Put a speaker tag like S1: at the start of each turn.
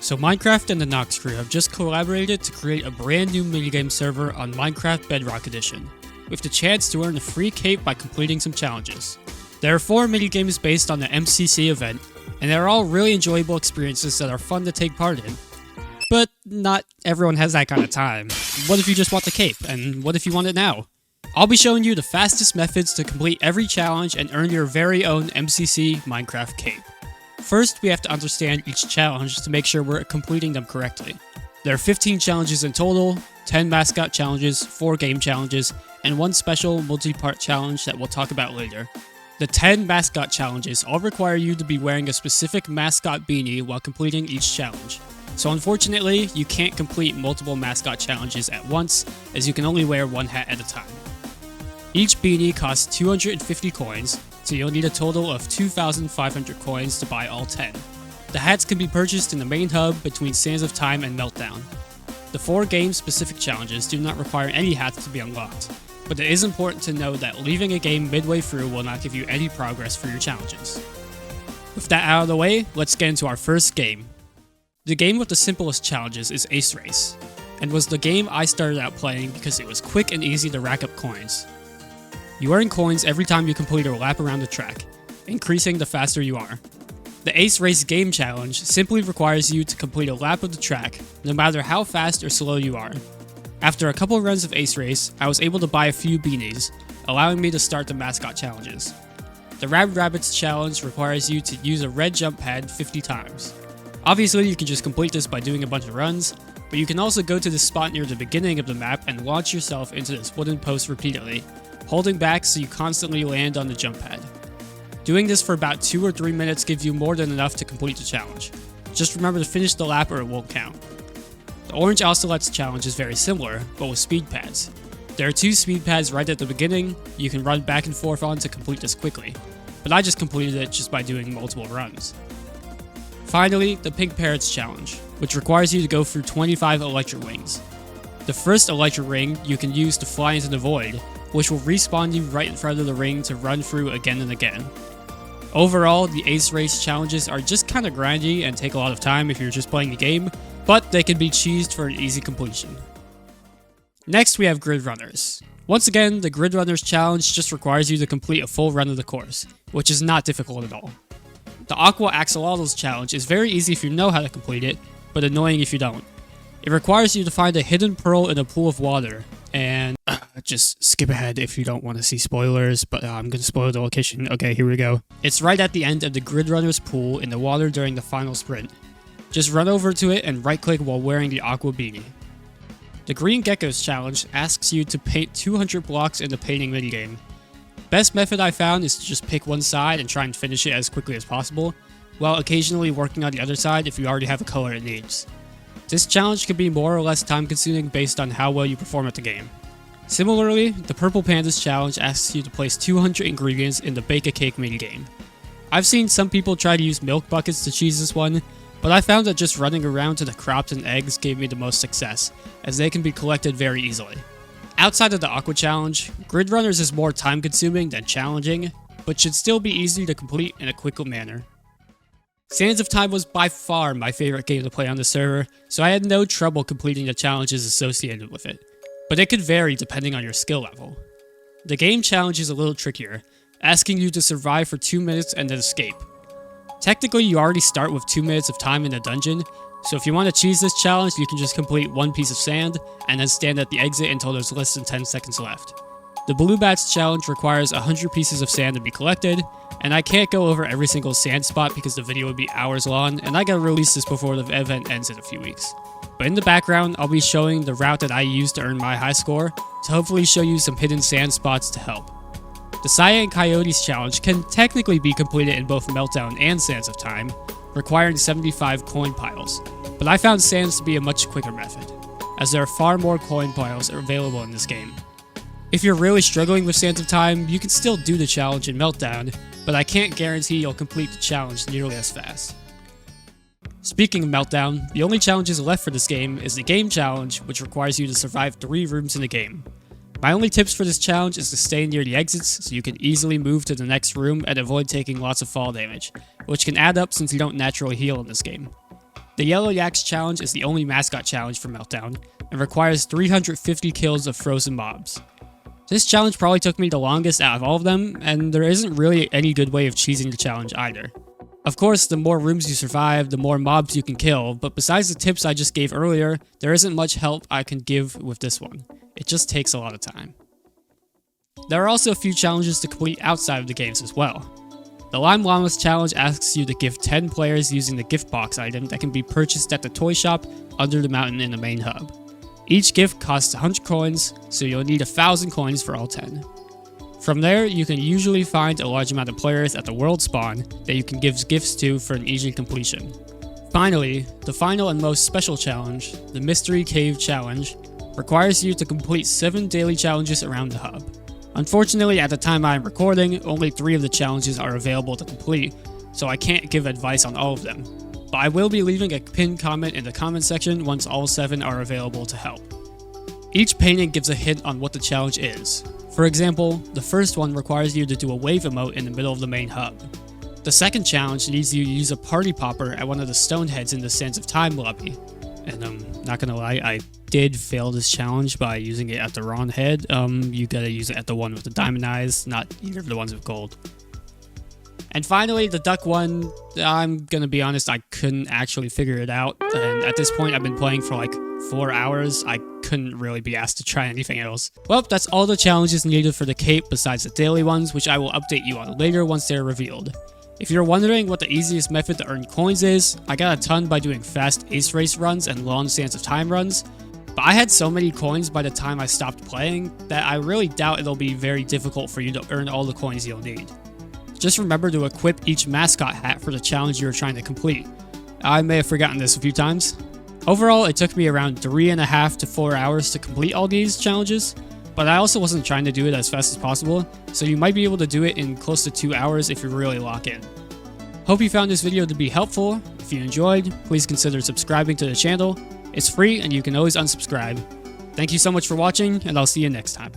S1: So Minecraft and the Nox crew have just collaborated to create a brand new minigame server on Minecraft Bedrock Edition, with the chance to earn a free cape by completing some challenges. There are 4 minigames based on the MCC event, and they're all really enjoyable experiences that are fun to take part in. But not everyone has that kind of time. What if you just want the cape, and what if you want it now? I'll be showing you the fastest methods to complete every challenge and earn your very own MCC Minecraft cape. First, we have to understand each challenge to make sure we're completing them correctly. There are 15 challenges in total, 10 mascot challenges, 4 game challenges, and 1 special multi-part challenge that we'll talk about later. The 10 mascot challenges all require you to be wearing a specific mascot beanie while completing each challenge. So unfortunately, you can't complete multiple mascot challenges at once, as you can only wear 1 hat at a time. Each beanie costs 250 coins, so you'll need a total of 2,500 coins to buy all 10. The hats can be purchased in the main hub between Sands of Time and Meltdown. The 4 game-specific challenges do not require any hats to be unlocked, but it is important to know that leaving a game midway through will not give you any progress for your challenges. With that out of the way, let's get into our first game. The game with the simplest challenges is Ace Race, and was the game I started out playing because it was quick and easy to rack up coins. You earn coins every time you complete a lap around the track, increasing the faster you are. The Ace Race game challenge simply requires you to complete a lap of the track, no matter how fast or slow you are. After a couple runs of Ace Race, I was able to buy a few beanies, allowing me to start the mascot challenges. The Rabbit Rabbits challenge requires you to use a red jump pad 50 times. Obviously, you can just complete this by doing a bunch of runs, but you can also go to the spot near the beginning of the map and launch yourself into this wooden post repeatedly, holding back so you constantly land on the jump pad. Doing this for about 2 or 3 minutes gives you more than enough to complete the challenge. Just remember to finish the lap or it won't count. The Orange Ocelots challenge is very similar, but with speed pads. There are 2 speed pads right at the beginning you can run back and forth on to complete this quickly, but I just completed it just by doing multiple runs. Finally, the Pink Parrots challenge, which requires you to go through 25 electric rings. The first electric ring you can use to fly into the void, which will respawn you right in front of the ring to run through again and again. Overall, the Ace Race challenges are just kinda grindy and take a lot of time if you're just playing the game, but they can be cheesed for an easy completion. Next, we have Grid Runners. Once again, the Grid Runners challenge just requires you to complete a full run of the course, which is not difficult at all. The Aqua Axolotls challenge is very easy if you know how to complete it, but annoying if you don't. It requires you to find a hidden pearl in a pool of water, and just skip ahead if you don't want to see spoilers, but I'm going to spoil the location. Okay, here we go. It's right at the end of the Grid Runners pool in the water during the final sprint. Just run over to it and right-click while wearing the aqua beanie. The Green Geckos challenge asks you to paint 200 blocks in the painting minigame. Best method I found is to just pick one side and try and finish it as quickly as possible, while occasionally working on the other side if you already have a color it needs. This challenge can be more or less time consuming based on how well you perform at the game. Similarly, the Purple Pandas challenge asks you to place 200 ingredients in the Bake a Cake minigame. I've seen some people try to use milk buckets to cheese this one, but I found that just running around to the crops and eggs gave me the most success, as they can be collected very easily. Outside of the Aqua challenge, Grid Runners is more time consuming than challenging, but should still be easy to complete in a quick manner. Sands of Time was by far my favorite game to play on the server, so I had no trouble completing the challenges associated with it, but it could vary depending on your skill level. The game challenge is a little trickier, asking you to survive for 2 minutes and then escape. Technically, you already start with 2 minutes of time in the dungeon, so if you want to cheese this challenge, you can just complete 1 piece of sand, and then stand at the exit until there's less than 10 seconds left. The Blue Bats challenge requires 100 pieces of sand to be collected, and I can't go over every single sand spot because the video would be hours long, and I gotta release this before the event ends in a few weeks. But in the background, I'll be showing the route that I used to earn my high score, to hopefully show you some hidden sand spots to help. The Cyan Coyotes challenge can technically be completed in both Meltdown and Sands of Time, requiring 75 coin piles, but I found Sands to be a much quicker method, as there are far more coin piles available in this game. If you're really struggling with Sands of Time, you can still do the challenge in Meltdown, but I can't guarantee you'll complete the challenge nearly as fast. Speaking of Meltdown, the only challenges left for this game is the Game Challenge, which requires you to survive 3 rooms in the game. My only tips for this challenge is to stay near the exits so you can easily move to the next room and avoid taking lots of fall damage, which can add up since you don't naturally heal in this game. The Yellow Yaks challenge is the only mascot challenge for Meltdown, and requires 350 kills of frozen mobs. This challenge probably took me the longest out of all of them, and there isn't really any good way of cheesing the challenge either. Of course, the more rooms you survive, the more mobs you can kill, but besides the tips I just gave earlier, there isn't much help I can give with this one. It just takes a lot of time. There are also a few challenges to complete outside of the games as well. The Lime Llamas challenge asks you to gift 10 players using the gift box item that can be purchased at the toy shop under the mountain in the main hub. Each gift costs 100 coins, so you'll need 1,000 coins for all 10. From there, you can usually find a large amount of players at the world spawn that you can give gifts to for an easy completion. Finally, the final and most special challenge, the Mystery Cave Challenge, requires you to complete 7 daily challenges around the hub. Unfortunately, at the time I am recording, only 3 of the challenges are available to complete, so I can't give advice on all of them. But I will be leaving a pinned comment in the comment section once all 7 are available to help. Each painting gives a hint on what the challenge is. For example, the first one requires you to do a wave emote in the middle of the main hub. The second challenge needs you to use a party popper at one of the stone heads in the Sands of Time lobby. And I'm not gonna lie, I did fail this challenge by using it at the wrong head. You gotta use it at the one with the diamond eyes, not either of the ones with gold. And finally, the duck one, I'm gonna be honest, I couldn't actually figure it out, and at this point I've been playing for like 4 hours, I couldn't really be asked to try anything else. Well, that's all the challenges needed for the cape besides the daily ones, which I will update you on later once they're revealed. If you're wondering what the easiest method to earn coins is, I got a ton by doing fast ace race runs and long Sands of Time runs, but I had so many coins by the time I stopped playing that I really doubt it'll be very difficult for you to earn all the coins you'll need. Just remember to equip each mascot hat for the challenge you're trying to complete. I may have forgotten this a few times. Overall, it took me around 3.5 to 4 hours to complete all these challenges, but I also wasn't trying to do it as fast as possible, so you might be able to do it in close to 2 hours if you really lock in. Hope you found this video to be helpful. If you enjoyed, please consider subscribing to the channel. It's free and you can always unsubscribe. Thank you so much for watching, and I'll see you next time.